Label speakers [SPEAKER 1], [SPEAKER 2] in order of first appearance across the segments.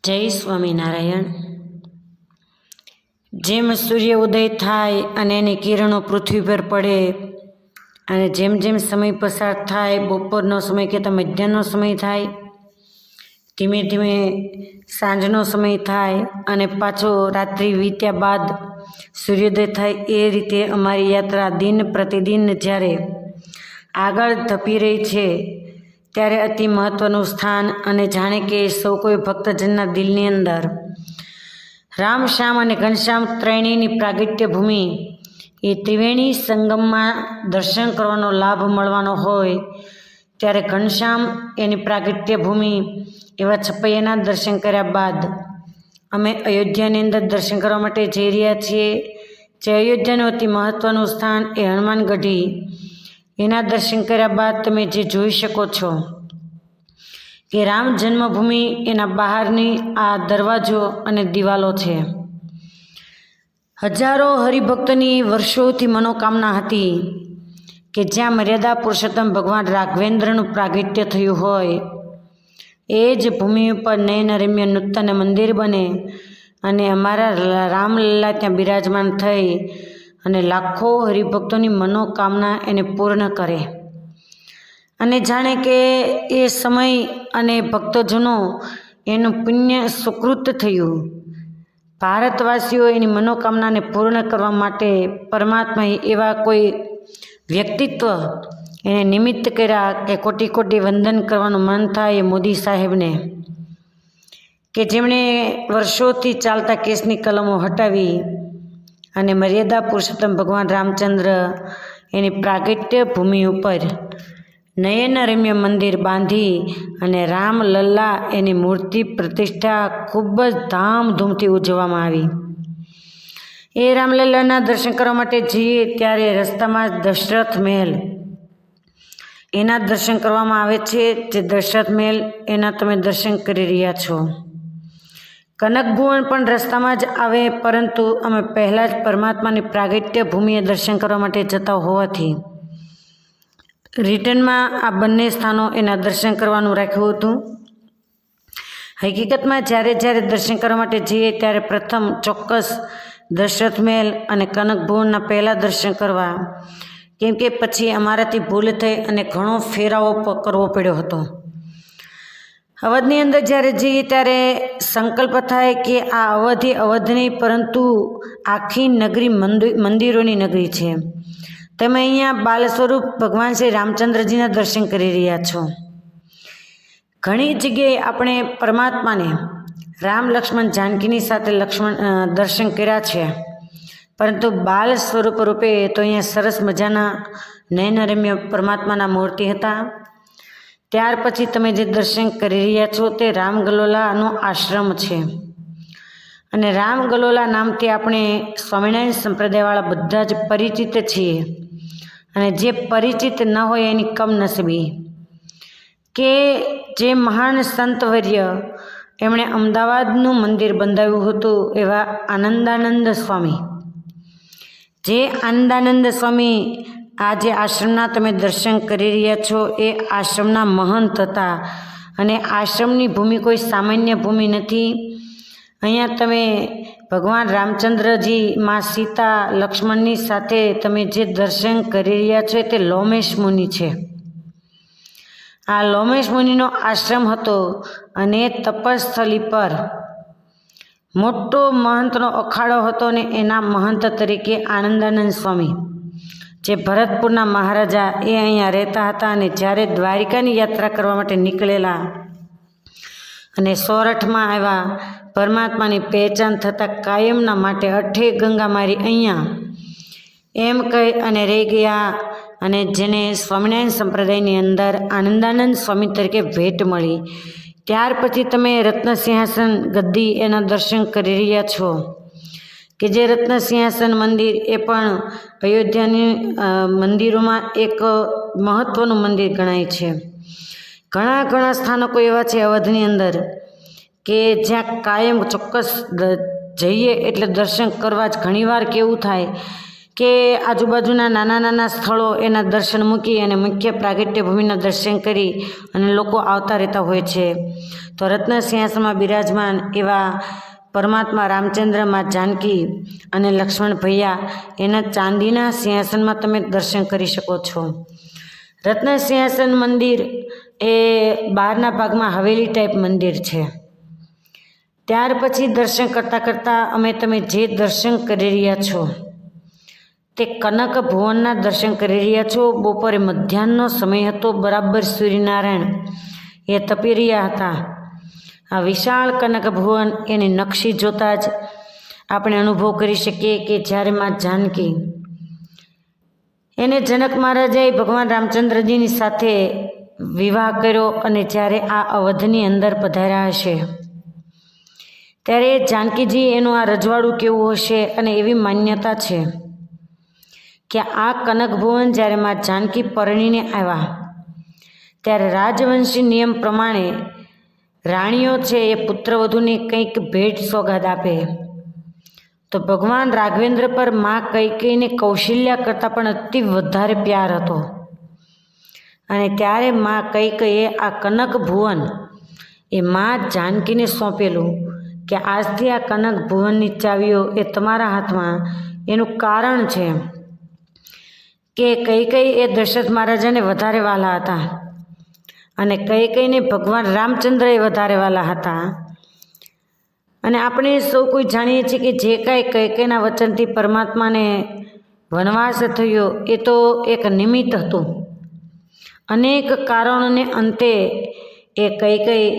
[SPEAKER 1] જય સ્વામિનારાયણ। જેમ સૂર્ય ઉદય થાય અને એની કિરણો પૃથ્વી પર પડે અને જેમ જેમ સમય પસાર થાય, બપોરનો સમય કે તો મધ્યાહનનો સમય થાય, ધીમે ધીમે સાંજનો સમય થાય અને પાછો રાત્રિ વીત્યા બાદ સૂર્યોદય થાય, એ રીતે અમારી યાત્રા દિન પ્રતિદિન જ્યારે આગળ ધપી રહી છે ત્યારે અતિ મહત્ત્વનું સ્થાન અને જાણે કે સૌ કોઈ ભક્તજનના દિલની અંદર રામ, શ્યામ અને ઘનશ્યામ ત્રણેયની પ્રાગટ્ય ભૂમિ એ ત્રિવેણી સંગમમાં દર્શન કરવાનો લાભ મળવાનો હોય ત્યારે ઘનશ્યામ એની પ્રાગટ્ય ભૂમિ એવા છપૈયાના દર્શન કર્યા બાદ અમે અયોધ્યાની અંદર દર્શન કરવા માટે જઈ રહ્યા છીએ। જે અયોધ્યાનું અતિ મહત્ત્વનું સ્થાન એ હનુમાનગઢી, એના દર્શન કર્યા બાદ તમે જે જોઈ શકો છો કે રામ જન્મભૂમિ એના બહારની આ દરવાજો અને દિવાલો છે। હજારો હરિભક્તની વર્ષોથી મનોકામના હતી કે જ્યાં મર્યાદા પુરુષોત્તમ ભગવાન રાઘવેન્દ્રનું પ્રાગટ્ય થયું હોય એ જ ભૂમિ ઉપર નયનરમ્ય નૂતન મંદિર બને અને અમારા રામલલ્લા ત્યાં બિરાજમાન થઈ અને લાખો હરિભક્તોની મનોકામના એને પૂર્ણ કરે અને જાણે કે એ સમય અને ભક્તજનો એનું પુણ્ય સુકૃત થયું। ભારતવાસીઓ એની મનોકામનાને પૂર્ણ કરવા માટે પરમાત્માએ એવા કોઈ વ્યક્તિત્વ એને નિમિત્ત કર્યા કે કોટી કોટી વંદન કરવાનું મન થાય એ મોદી સાહેબને, કે જેમણે વર્ષોથી ચાલતા કેસની કલમો હટાવી અને મર્યાદા પુરુષોત્તમ ભગવાન રામચંદ્ર એની પ્રાગટ્ય ભૂમિ ઉપર નયનરમ્ય મંદિર બાંધી અને રામલલ્લા એની મૂર્તિ પ્રતિષ્ઠા ખૂબ જ ધામધૂમથી ઉજવવામાં આવી। એ રામલલ્લાના દર્શન કરવા માટે જઈએ ત્યારે રસ્તામાં દશરથ મહેલ એના દર્શન કરવામાં આવે છે। જે દશરથ મહેલ એના તમે દર્શન કરી રહ્યા છો। કનકભુવન પણ રસ્તામાં જ આવે, પરંતુ અમે પહેલાં જ પરમાત્માની પ્રાગટ્ય ભૂમિએ દર્શન કરવા માટે જતા હોવાથી રિટર્નમાં આ બંને સ્થાનો એના દર્શન કરવાનું રાખ્યું હતું। હકીકતમાં જ્યારે જ્યારે દર્શન કરવા માટે જઈએ ત્યારે પ્રથમ ચોક્કસ દશરથ મહેલ અને કનકભુવનના પહેલાં દર્શન કરવા, કેમ કે પછી અમારાથી ભૂલ થઈ અને ઘણો ફેરાવો કરવો પડ્યો હતો। અવધની અંદર જ્યારે જઈએ ત્યારે સંકલ્પ થાય કે આ અવધ નહીં પરંતુ આખી નગરી મંદિરોની નગરી છે। તમે અહીંયા બાલ સ્વરૂપ ભગવાન શ્રી રામચંદ્રજીના દર્શન કરી રહ્યા છો। ઘણી જગ્યાએ આપણે પરમાત્માને રામ, લક્ષ્મણ, જાનકીની સાથે દર્શન કર્યા છે, પરંતુ બાલ સ્વરૂપ રૂપે તો અહીંયા સરસ મજાના નયનરમ્ય પરમાત્માના મૂર્તિ હતા। ત્યાર પછી તમે જે દર્શન કરી રહ્યા છો તે રામગલોલાનો આશ્રમ છે અને રામગલોલા નામથી આપણે સ્વામિનારાયણ સંપ્રદાયવાળા બધા જ પરિચિત છીએ અને જે પરિચિત ન હોય એની કમનસીબી, કે જે મહાન સંતવર્ય એમણે અમદાવાદનું મંદિર બંધાવ્યું હતું એવા આનંદાનંદ સ્વામી, જે આનંદાનંદ સ્વામી આ જે આશ્રમના તમે દર્શન કરી રહ્યા છો એ આશ્રમના મહંત હતા અને આશ્રમની ભૂમિ કોઈ સામાન્ય ભૂમિ નથી। અહીંયા તમે ભગવાન રામચંદ્રજી, મા સીતા, લક્ષ્મણની સાથે તમે જે દર્શન કરી રહ્યા છો તે લોમેશ મુનિ છે। આ લોમેશ મુનિનો આશ્રમ હતો અને તપસ્થલી પર મોટો મહંતનો અખાડો હતો અને એના મહંત તરીકે આનંદાનંદ સ્વામી, જે ભરતપુરના મહારાજા, એ અહીંયા રહેતા હતા અને જ્યારે દ્વારિકાની યાત્રા કરવા માટે નીકળેલા અને સોરઠમાં આવ્યા, પરમાત્માની પહેચાન થતાં કાયમના માટે અઠે ગંગા મારી અહીંયા એમ કહી અને રહી ગયા અને જેને સ્વામિનારાયણ સંપ્રદાયની અંદર આનંદાનંદ સ્વામી તરીકે ભેટ મળી। ત્યાર પછી તમે રત્નસિંહાસન ગદ્દી એના દર્શન કરી રહ્યા છો, કે જે રત્નસિંહાસન મંદિર એ પણ અયોધ્યાની મંદિરોમાં એક મહત્ત્વનું મંદિર ગણાય છે। ઘણા સ્થાનકો એવા છે અવધની અંદર કે જ્યાં કાયમ ચોક્કસ જઈએ એટલે દર્શન કરવા જ। ઘણીવાર કેવું થાય કે આજુબાજુના નાના નાના સ્થળો એના દર્શન મૂકી અને મુખ્ય પ્રાગટ્ય ભૂમિના દર્શન કરી અને લોકો આવતા રહેતા હોય છે. તો રત્ન સિંહાસનમાં બિરાજમાન એવા પરમાત્મા રામચંદ્ર, માં જાનકી અને લક્ષ્મણ ભૈયા એના ચાંદીના સિંહાસનમાં તમે દર્શન કરી શકો છો. રત્ન સિંહાસન મંદિર એ બહારના ભાગમાં હવેલી ટાઈપ મંદિર છે. ત્યાર પછી દર્શન કરતાં કરતાં તમે જે દર્શન કરી રહ્યા છો તે કનક ભુવનના દર્શન કરી રહ્યા છો. બપોરે મધ્યાહનનો સમય હતો. બરાબર સૂર્યનારાયણ એ તપી રહ્યા હતા. આ વિશાળ કનક ભુવન એની નકશી જોતાં જ આપણે અનુભવ કરી શકીએ કે જ્યારે માં જાનકી એને જનક મહારાજાએ ભગવાન રામચંદ્રજીની સાથે વિવાહ કર્યો અને જ્યારે આ અવધની અંદર પધાર્યા હશે ત્યારે જાનકીજી એનું આ રજવાડું કેવું હશે. અને એવી માન્યતા છે કે આ કનક ભુવન જ્યારે માં જાનકી પરણીને આવ્યા ત્યારે રાજવંશી નિયમ પ્રમાણે રાણીઓ છે એ પુત્રવધૂને કંઈક ભેટ સોગાદ આપે. તો ભગવાન રાઘવેન્દ્ર પર માં કૈકેયીને કૌશલ્યા કરતાં પણ અતિ વધારે પ્યાર હતો. અને ત્યારે માં કૈકેયીએ આ કનક ભુવન એ માં જાનકીને સોંપેલું કે આજથી આ કનક ભુવનની ચાવીઓ એ તમારા હાથમાં. એનું કારણ છે કે કૈકેયી એ દશરથ મહારાજાને વધારે વહાલા હતા અને કૈકેયીને ભગવાન રામચંદ્ર એ વધારે વહાલા હતા. અને આપણે સૌ કોઈ જાણીએ છીએ કે જે કાંઈ કૈકેયીના વચનથી પરમાત્માને વનવાસ થયો એ તો એક નિમિત્ત હતું. અનેક કારણોને અંતે એ કૈકેયી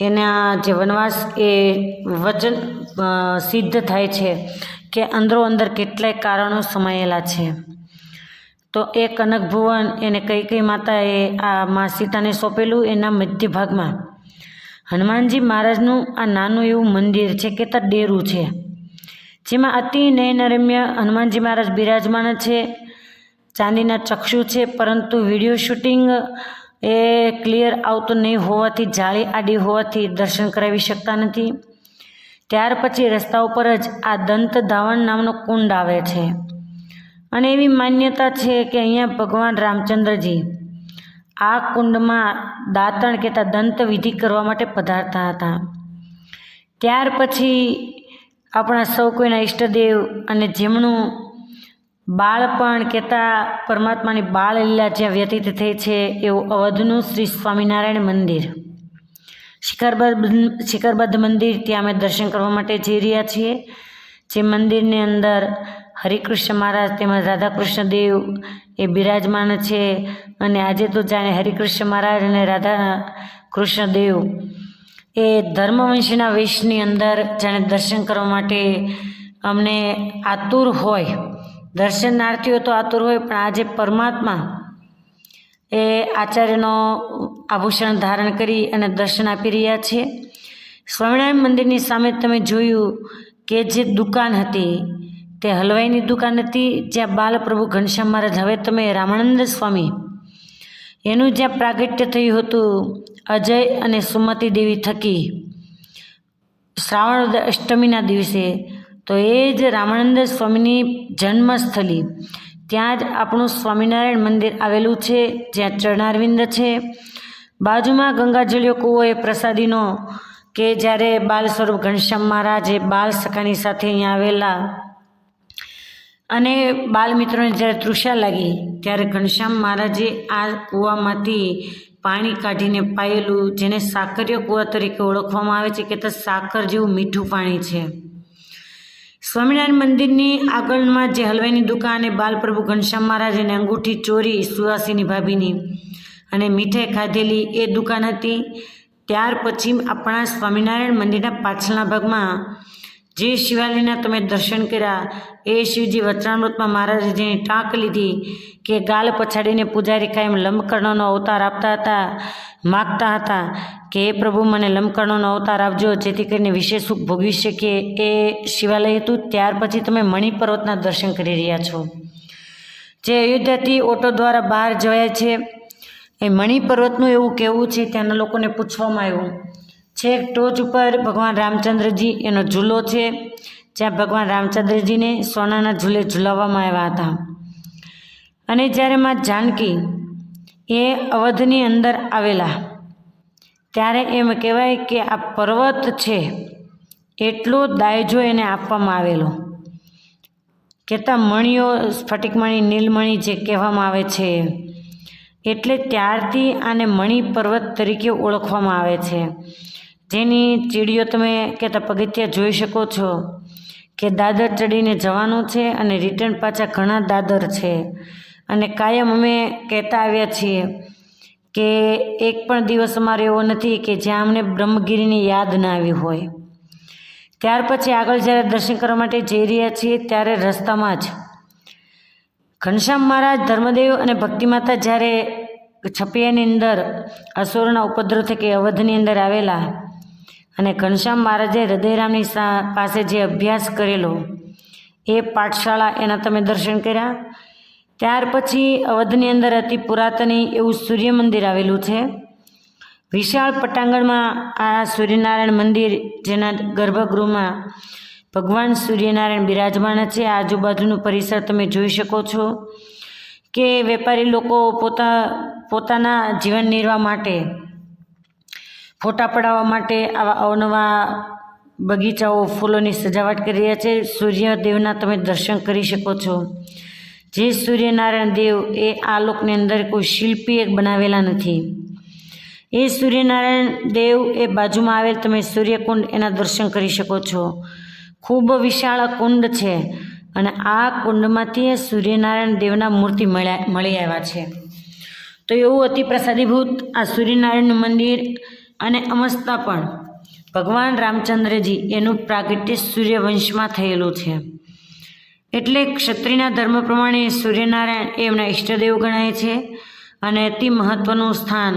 [SPEAKER 1] એના જે વનવાસ એ વચન સિદ્ધ થાય છે કે અંદરો અંદર કેટલાય કારણો સમાયેલા છે. તો એ કનક ભુવન એને કૈકેયી માતાએ આ મા સીતાને સોંપેલું. એના મધ્ય ભાગમાં હનુમાનજી મહારાજનું આ નાનું એવું મંદિર છે કે ત્યાં ડેરું છે જેમાં અતિ નયનરમ્ય હનુમાનજી મહારાજ બિરાજમાન છે. ચાંદીના ચક્ષુ છે, પરંતુ વિડીયો શૂટિંગ એ ક્લિયર આવતું નહીં હોવાથી, જાળી આડી હોવાથી દર્શન કરાવી શકતા નથી. ત્યાર પછી રસ્તા ઉપર જ આ દંત ધાવણ નામનો કુંડ આવે છે અને એવી માન્યતા છે કે અહીંયા ભગવાન રામચંદ્રજી આ કુંડમાં દાંતણ કહેતા દંત વિધિ કરવા માટે પધારતા હતા. ત્યાર પછી આપણા સૌ કોઈના ઈષ્ટદેવ અને જેમનું બાળપણ કહેતા પરમાત્માની બાળલીલા જ્યાં વ્યતીત થઈ છે એવું અવધનું શ્રી સ્વામિનારાયણ મંદિર, શિખરબદ્ધ મંદિર, ત્યાં અમે દર્શન કરવા માટે જઈ રહ્યા છીએ. જે મંદિરની અંદર હરિકૃષ્ણ મહારાજ તેમજ રાધાકૃષ્ણ દેવ એ બિરાજમાન છે. અને આજે તો જાણે હરિકૃષ્ણ મહારાજ અને રાધા કૃષ્ણ દેવ એ ધર્મવંશીના વેશની અંદર જાણે દર્શન કરવા માટે અમને આતુર હોય, દર્શનાર્થીઓ તો આતુર હોય, પણ આજે પરમાત્મા એ આચાર્યનો આભૂષણ ધારણ કરી અને દર્શન આપી રહ્યા છે. સ્વામિનારાયણ મંદિરની સામે તમે જોયું કે જે દુકાન હતી તે હલવાઈની દુકાન હતી, જ્યાં બાલપ્રભુ ઘનશ્યામ મહારાજ, હવે તમે રામાનંદ સ્વામી એનું જ્યાં પ્રાગટ્ય થયું હતું અજય અને સુમતી દેવી થકી શ્રાવણ અષ્ટમીના દિવસે, તો એ જ રામાનંદ સ્વામીની જન્મસ્થલી ત્યાં જ આપણું સ્વામિનારાયણ મંદિર આવેલું છે, જ્યાં ચરણારવિંદ છે. બાજુમાં ગંગાજળિયો કૂવો એ પ્રસાદીનો કે જ્યારે બાલ સ્વરૂપ ઘનશ્યામ મહારાજ એ બાલ સખાની સાથે અહીંયા આવેલા અને બાલ મિત્રોને જ્યારે તૃષા લાગી ત્યારે ઘનશ્યામ મહારાજે આ કૂવામાંથી પાણી કાઢીને પાયેલું, જેને સાકરિયો કૂવા તરીકે ઓળખવામાં આવે છે, કે તે સાકર જેવું મીઠું પાણી છે. સ્વામિનારાયણ મંદિરની આગળમાં જે હલવાઈની દુકાન એ બાલપ્રભુ ઘનશ્યામ મહારાજને અંગૂઠી ચોરી સુવાસીની ભાભીની અને મીઠાઈ ખાધેલી એ દુકાન હતી. ત્યાર પછી આપણા સ્વામિનારાયણ મંદિરના પાછળના ભાગમાં જે શિવાલયના તમે દર્શન કર્યા એ શિવજી વચનામૃતમાં મહારાજે જેની ટાંક લીધી કે ગાલ પછાડીને પૂજારી કાયમ લંબકર્ણનો અવતાર આપતા હતા, માગતા હતા કે હે પ્રભુ મને લંબકર્ણનો અવતાર આપજો જેથી કરીને વિશેષ સુખ ભોગવી શકીએ, એ શિવાલય હતું. ત્યાર પછી તમે મણિ પર્વતના દર્શન કરી રહ્યા છો, જે અયોધ્યાથી ઓટો દ્વારા બહાર જવાય છે. એ મણિ પર્વતનું એવું કહેવું છે, ત્યાંના લોકોને પૂછવામાં આવ્યું, છેક ટોચ ઉપર ભગવાન રામચંદ્રજી એનો ઝૂલો છે, જ્યાં ભગવાન રામચંદ્રજીને સોનાના ઝૂલે ઝૂલાવવામાં આવ્યા હતા. અને જ્યારે માં જાનકી એ અવધની અંદર આવેલા ત્યારે એમ કહેવાય કે આ પર્વત છે એટલો દાયજો એને આપવામાં આવેલો. કહેતા મણીઓ સ્ફટિકમણી નીલમણી જે કહેવામાં આવે છે, એટલે ત્યારથી આને મણી પર્વત તરીકે ઓળખવામાં આવે છે. જેની ચીડીઓ તમે કહેતા પગથિયા જોઈ શકો છો કે દાદર ચડીને જવાનું છે અને રિટર્ન પાછા ઘણા દાદર છે. અને કાયમ અમે કહેતા આવ્યા છીએ કે એક પણ દિવસ અમારો એવો નથી કે જ્યાં અમને બ્રહ્મગીરીની યાદ ના આવી હોય. ત્યાર પછી આગળ જ્યારે દર્શન કરવા માટે જઈ રહ્યા છીએ ત્યારે રસ્તામાં જ ઘનશ્યામ મહારાજ, ધર્મદેવ અને ભક્તિમાતા જ્યારે છપિયાની અંદર અસુરોના ઉપદ્રવ થકી અવધની અંદર આવેલા અને ઘનશ્યામ મહારાજે હૃદયરામની પાસે જે અભ્યાસ કરેલો એ પાઠશાળા એના તમે દર્શન કર્યા. ત્યાર પછી અવધની અંદર અતિ પુરાતની એવું સૂર્ય મંદિર આવેલું છે. વિશાળ પટાંગણમાં આ સૂર્યનારાયણ મંદિર, જેના ગર્ભગૃહમાં ભગવાન સૂર્યનારાયણ બિરાજમાન છે. આજુબાજુનું પરિસર તમે જોઈ શકો છો કે વેપારી લોકો પોતાના જીવન નિર્વાહ માટે, ફોટા પડાવવા માટે આવા અવનવા બગીચાઓ, ફૂલોની સજાવટ કરી રહ્યા છે. સૂર્યદેવના તમે દર્શન કરી શકો છો. જે સૂર્યનારાયણ દેવ એ આ લોકની અંદર કોઈ શિલ્પીએ બનાવેલા નથી. એ સૂર્યનારાયણ દેવ એ બાજુમાં આવેલ તમે સૂર્યકુંડ એના દર્શન કરી શકો છો. ખૂબ વિશાળ કુંડ છે અને આ કુંડમાંથી સૂર્યનારાયણ દેવના મૂર્તિ મળી આવ્યા છે. તો એવું અતિ પ્રસાદીભૂત આ સૂર્યનારાયણનું મંદિર અને અમસ્તા પણ ભગવાન રામચંદ્રજી એનું પ્રાગટ્ય સૂર્યવંશમાં થયેલું છે. એટલે ક્ષત્રિયના ધર્મ પ્રમાણે સૂર્યનારાયણ એ એમના ઈષ્ટદેવ ગણાય છે અને અતિ મહત્ત્વનું સ્થાન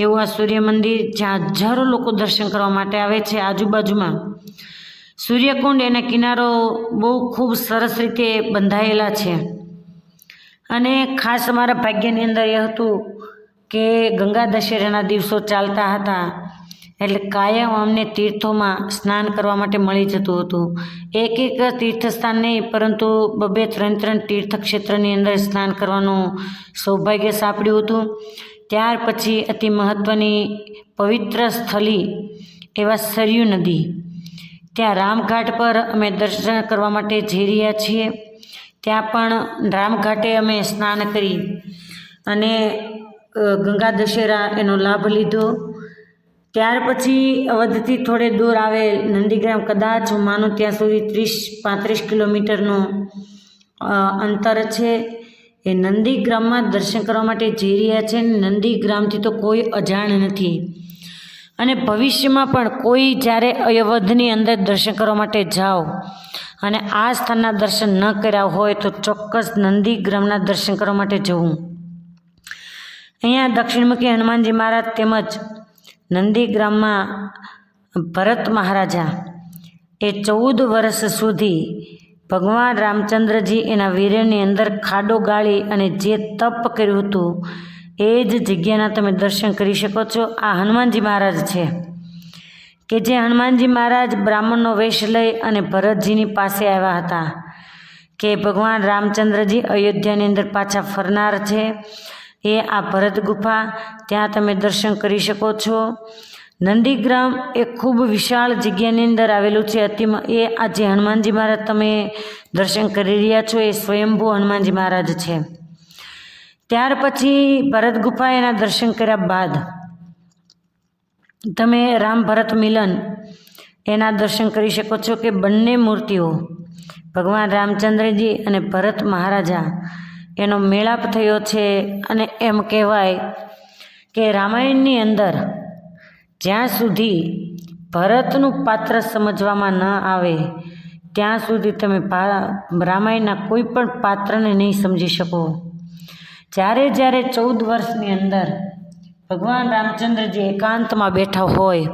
[SPEAKER 1] એવું આ સૂર્ય મંદિર, જ્યાં હજારો લોકો દર્શન કરવા માટે આવે છે. આજુબાજુમાં સૂર્યકુંડ એના કિનારો બહુ ખૂબ સરસ રીતે બંધાયેલા છે. અને ખાસ અમારા ભાગ્યની અંદર એ હતું કે ગંગા દશેરાના દિવસો ચાલતા હતા એટલે કાયમ અમને તીર્થોમાં સ્નાન કરવા માટે મળી જતું હતું. એક તીર્થસ્થાન નહીં, પરંતુ 2-3 તીર્થક્ષેત્રની અંદર સ્નાન કરવાનું સૌભાગ્ય સાંપડ્યું હતું. ત્યાર પછી અતિ મહત્ત્વની પવિત્ર સ્થળી એવા સરયુ નદી, ત્યાં રામઘાટ પર અમે દર્શન કરવા માટે જઈ રહ્યા છીએ. ત્યાં પણ રામઘાટે અમે સ્નાન કરી અને ગંગા દશેરા એનો લાભ લીધો. ત્યાર પછી અવધથી થોડે દૂર આવેલ નંદીગ્રામ, કદાચ હું માનું ત્યાં સુધી 30-35 કિલોમીટરનું અંતર છે. એ નંદીગ્રામમાં દર્શન કરવા માટે જઈ રહ્યા છે. નંદીગ્રામથી તો કોઈ અજાણ નથી અને ભવિષ્યમાં પણ કોઈ જ્યારે અવધની અંદર દર્શન કરવા માટે જાઓ અને આ સ્થાનના દર્શન ન કર્યા હોય તો ચોક્કસ નંદીગ્રામના દર્શન કરવા માટે જવું. અહીંયા દક્ષિણમુખી હનુમાનજી મહારાજ તેમજ નંદીગ્રામમાં ભરત મહારાજા એ 14 વર્ષ સુધી ભગવાન રામચંદ્રજી એના વીર્યની અંદર ખાડો ગાળી અને જે તપ કર્યું હતું એ જ જગ્યાના તમે દર્શન કરી શકો છો. આ હનુમાનજી મહારાજ છે કે જે હનુમાનજી મહારાજ બ્રાહ્મણનો વેશ લઈ અને ભરતજીની પાસે આવ્યા હતા કે ભગવાન રામચંદ્રજી અયોધ્યાની અંદર પાછા ફરનાર છે. એ આ ભરત ગુફા, ત્યાં તમે દર્શન કરી શકો છો. નંદીગ્રામ એ ખૂબ વિશાળ જગ્યાની અંદર આવેલું છે. એ આ જે હનુમાનજી મહારાજ તમે દર્શન કરી રહ્યા છો એ સ્વયંભૂ હનુમાનજી મહારાજ છે. ત્યાર પછી ભરત ગુફા એના દર્શન કર્યા બાદ તમે રામ ભરત મિલન એના દર્શન કરી શકો છો કે બંને મૂર્તિઓ ભગવાન રામચંદ્રજી અને ભરત મહારાજા એનો મેળાપ થયો છે. અને એમ કહેવાય કે રામાયણની અંદર જ્યાં સુધી ભરતનું પાત્ર સમજવામાં ન આવે ત્યાં સુધી તમે રામાયણના કોઈ પણ પાત્રને નહીં સમજી શકો. જ્યારે 14 વર્ષની અંદર ભગવાન રામચંદ્રજી એકાંતમાં બેઠા હોય,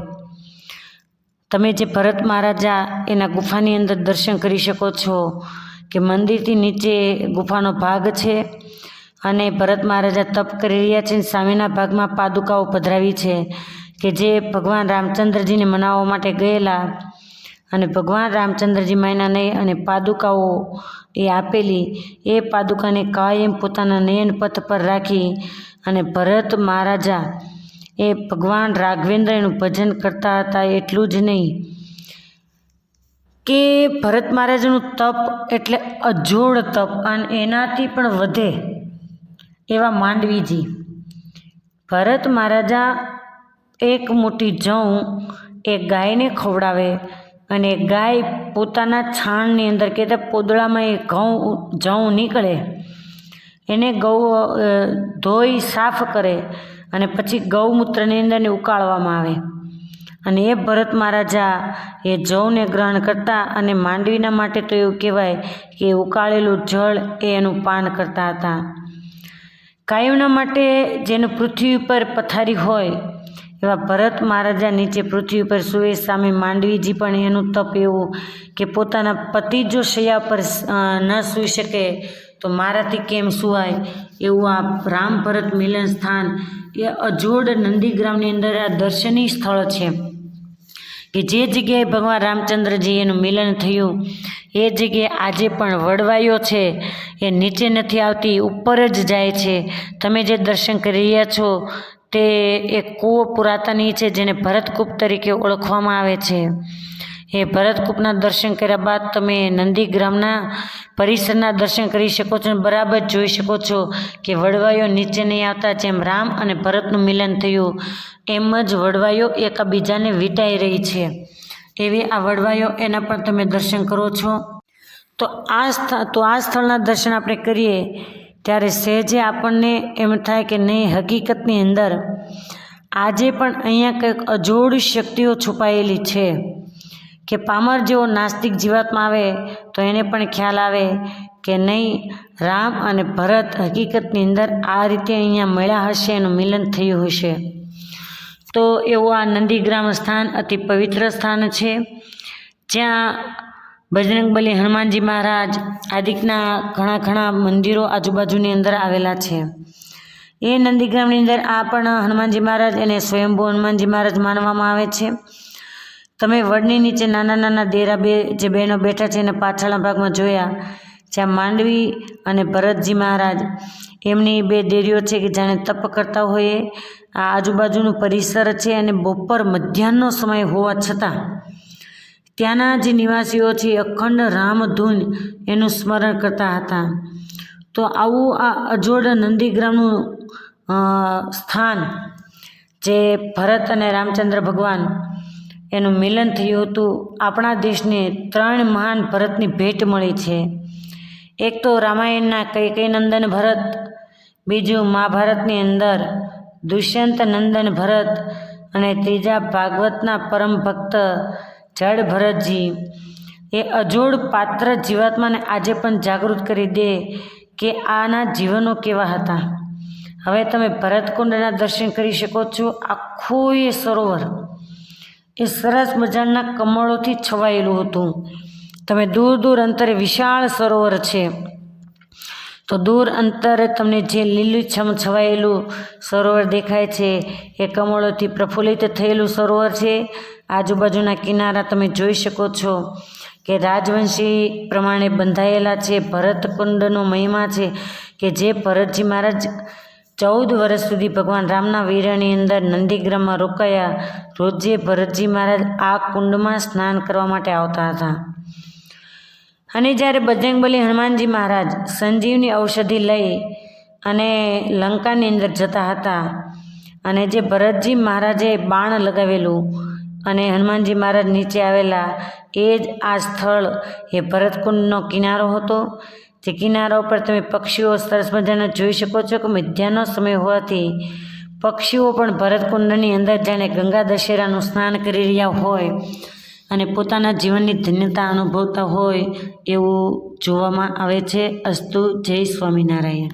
[SPEAKER 1] તમે જે ભરત મહારાજા એના ગુફાની અંદર દર્શન કરી શકો છો કે મંદિરથી નીચે ગુફાનો ભાગ છે અને ભરત મહારાજા તપ કરી રહ્યા છે. સામેના ભાગમાં પાદુકાઓ પધરાવી છે કે જે ભગવાન રામચંદ્રજીને મનાવવા માટે ગયેલા અને ભગવાન રામચંદ્રજી માયના નહીં અને પાદુકાઓ એ આપેલી એ પાદુકાને કાયમ પોતાના નયન પથ પર રાખી અને ભરત મહારાજા એ ભગવાન રાઘવેન્દ્રનું ભજન કરતા હતા. એટલું જ નહીં કે ભરત મહારાજનું તપ એટલે અજોડ તપ અને એનાથી પણ વધે એવા માંડવીજી. ભરત મહારાજા એક મોટી જવ એ ગાયને ખવડાવે અને ગાય પોતાના છાણની અંદર કહેતા પોદળામાં એ જવ નીકળે એને ધોઈ સાફ કરે અને પછી ગૌમૂત્રની અંદર ઉકાળવામાં આવે અને એ ભરત મહારાજા એ જવને ગ્રહણ કરતા અને માંડવીના માટે તો એવું કહેવાય કે ઉકાળેલું જળ એ એનું પાન કરતા હતા. કાયમના માટે જેનું પૃથ્વી ઉપર પથારી હોય એવા ભરત મહારાજા નીચે પૃથ્વી ઉપર સૂવે. સામે માંડવીજી પણ એનું તપ એવું કે પોતાના પતિ જો શૈયા પર ન સૂઈ શકે તો મારાથી કેમ સુવાય એવું આ રામ ભરત મિલન સ્થાન એ અજોડ નંદીગ્રામની અંદર આ દર્શનીય સ્થળ છે કે જે જગ્યાએ ભગવાન રામચંદ્રજી એનું મિલન થયું એ જગ્યાએ આજે પણ વડવાઈઓ છે એ નીચે નથી આવતી, ઉપર જ જાય છે. તમે જે દર્શન કરી રહ્યા છો તે એક કૂવો પુરાતની છે જેને ભરતકૂપ તરીકે ઓળખવામાં આવે છે. એ ભરતકૂપના દર્શન કર્યા બાદ તમે નંદીગ્રામના પરિસરના દર્શન કરી શકો છો અને બરાબર જોઈ શકો છો કે વડવાઈઓ નીચે નહીં આવતા. જેમ રામ અને ભરતનું મિલન થયું એમ જ વડવાઈઓ એકબીજાને વીંટાઈ રહી છે. એવી આ વડવાઈઓ એના પણ તમે દર્શન કરો છો. તો આ સ્થળના દર્શન આપણે કરીએ ત્યારે સહેજે આપણને એમ થાય કે નહીં, હકીકતની અંદર આજે પણ અહીંયા કંઈક અજોડ શક્તિઓ છુપાયેલી છે કે પામર જેવો નાસ્તિક જીવાતમાં આવે તો એને પણ ખ્યાલ આવે કે નહીં, રામ અને ભરત હકીકતની અંદર આ રીતે અહીંયા મળ્યા હશે, એનું મિલન થયું હશે. તો એવું આ નંદીગ્રામ સ્થાન અતિ પવિત્ર સ્થાન છે જ્યાં બજરંગબલી, હનુમાનજી મહારાજ આદિકના ઘણા મંદિરો આજુબાજુની અંદર આવેલા છે. એ નંદીગ્રામની અંદર આ પણ હનુમાનજી મહારાજ એને સ્વયંભૂ હનુમાનજી મહારાજ માનવામાં આવે છે. તમે વડની નીચે નાના દેરા જે બહેનો બેઠા છે એના પાછળના ભાગમાં જોયા જ્યાં માંડવી અને ભરતજી મહારાજ એમની બે દેરીઓ છે કે જાણે તપ કરતા હોઈએ. આ આજુબાજુનું પરિસર છે અને બપોર મધ્યાહનનો સમય હોવા છતાં ત્યાંના જે નિવાસીઓ છે અખંડ રામધૂન એનું સ્મરણ કરતા હતા. તો આવું આ અજોડ નંદીગ્રામનું સ્થાન જે ભરત અને રામચંદ્ર ભગવાન એનું મિલન થયું હતું. આપણા દેશને 3 મહાન ભરતની ભેટ મળી છે. એક તો રામાયણના કૈકેયી નંદન ભરત, બીજું મહાભારતની અંદર દુષ્યંત નંદન ભરત અને ત્રીજા ભાગવતના પરમ ભક્ત જડ ભરતજી. એ અજોડ પાત્ર જીવાત્માને આજે પણ જાગૃત કરી દે કે આના જીવનો કેવા હતા. હવે તમે ભરતકુંડના દર્શન કરી શકો છો. આખું એ સરોવર એ સરસ મજાના કમળોથી છવાયેલું હતું. તમે દૂર અંતરે વિશાળ સરોવર છે તો દૂર અંતરે તમને જે લીલુંછમ છવાયેલું સરોવર દેખાય છે એ કમળોથી પ્રફુલ્લિત થયેલું સરોવર છે. આજુબાજુના કિનારા તમે જોઈ શકો છો કે રાજવંશી પ્રમાણે બંધાયેલા છે. ભરતકુંડનો મહિમા છે કે જે ભરતજી મહારાજ 14 વર્ષ સુધી ભગવાન રામના વીરની અંદર નંદીગ્રામમાં રોકાયા. રોજે ભરતજી મહારાજ આ કુંડમાં સ્નાન કરવા માટે આવતા હતા. અને જ્યારે બજરંગબલી હનુમાનજી મહારાજ સંજીવની ઔષધિ લઈ અને લંકાની અંદર જતા હતા અને જે ભરતજી મહારાજે બાણ લગાવેલું અને હનુમાનજી મહારાજ નીચે આવેલા એ જ આ સ્થળ એ ભરતકુંડનો કિનારો હતો. જે કિનારા ઉપર તમે પક્ષીઓ સરસ મજાના જોઈ શકો છો કે મધ્યાહનનો સમય હોવાથી પક્ષીઓ પણ ભરતકુંડની અંદર જાણે ગંગા દશેરાનું સ્નાન કરી રહ્યા હોય અને પોતાના જીવનની ધન્યતા અનુભવતા હોય એવું જોવામાં આવે છે. અસ્તુ. જય સ્વામિનારાયણ.